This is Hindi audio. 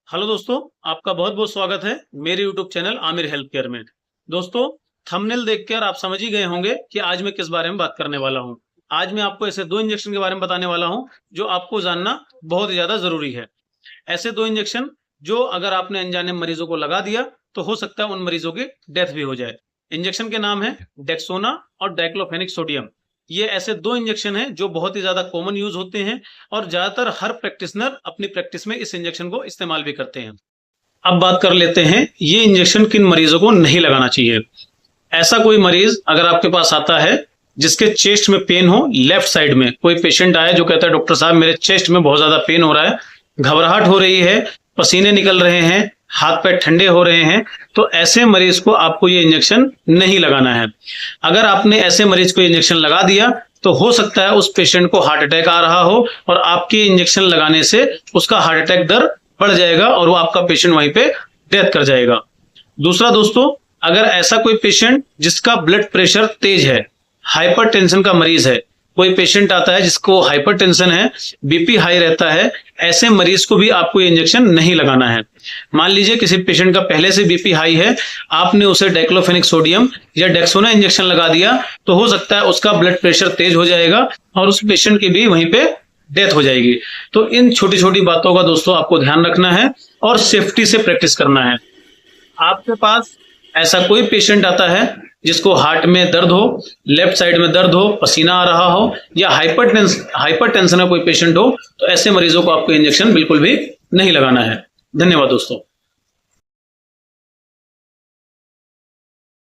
हेलो दोस्तों, आपका बहुत बहुत स्वागत है मेरे YouTube channel Aamir health care में। दोस्तों, थंबनेल देखकर आप समझ ही गए होंगे कि आज मैं किस बारे में बात करने वाला हूं। आज मैं आपको ऐसे दो इंजेक्शन के बारे में बताने वाला हूं जो आपको जानना बहुत ज्यादा जरूरी है। ऐसे दो इंजेक्शन जो अगर आपने अनजाने मरीजों को लगा दिया तो हो सकता है उन मरीजों की डेथ भी हो जाए। इंजेक्शन के नाम है डेक्सोना और डाइक्लोफेनिक सोडियम। ये ऐसे दो इंजेक्शन हैं जो बहुत ही ज्यादा कॉमन यूज होते हैं और ज्यादातर हर प्रैक्टिशनर अपनी प्रैक्टिस में इस इंजेक्शन को इस्तेमाल भी करते हैं। अब बात कर लेते हैं ये इंजेक्शन किन मरीजों को नहीं लगाना चाहिए। ऐसा कोई मरीज अगर आपके पास आता है जिसके चेस्ट में पेन हो, लेफ्ट साइड में कोई पेशेंट आया जो कहता है डॉक्टर साहब मेरे चेस्ट में बहुत ज्यादा पेन हो रहा है, घबराहट हो रही है, पसीने निकल रहे हैं, हाथ पैर ठंडे हो रहे हैं, तो ऐसे मरीज को आपको ये इंजेक्शन नहीं लगाना है। अगर आपने ऐसे मरीज को इंजेक्शन लगा दिया तो हो सकता है उस पेशेंट को हार्ट अटैक आ रहा हो और आपके इंजेक्शन लगाने से उसका हार्ट अटैक दर बढ़ जाएगा और वो आपका पेशेंट वहीं पे डेथ कर जाएगा। दूसरा दोस्तों, अगर ऐसा कोई पेशेंट जिसका ब्लड प्रेशर तेज है, हाइपरटेंशन का मरीज है, कोई पेशेंट आता है जिसको हाइपरटेंशन है, बीपी हाई रहता है, ऐसे मरीज को भी आपको ये इंजेक्शन नहीं लगाना है। मान लीजिए किसी पेशेंट का पहले से बीपी हाई है, आपने उसे डाइक्लोफेनिक सोडियम या डेक्सोना इंजेक्शन लगा दिया तो हो सकता है उसका ब्लड प्रेशर तेज हो जाएगा और उस पेशेंट की भी वहीं पे डेथ हो जाएगी। तो इन छोटी छोटी बातों का दोस्तों आपको ध्यान रखना है और सेफ्टी से प्रैक्टिस करना है। आपके पास ऐसा कोई पेशेंट आता है जिसको हार्ट में दर्द हो, लेफ्ट साइड में दर्द हो, पसीना आ रहा हो या हाइपरटेंशन का कोई पेशेंट हो, तो ऐसे मरीजों को आपको इंजेक्शन बिल्कुल भी नहीं लगाना है। धन्यवाद दोस्तों।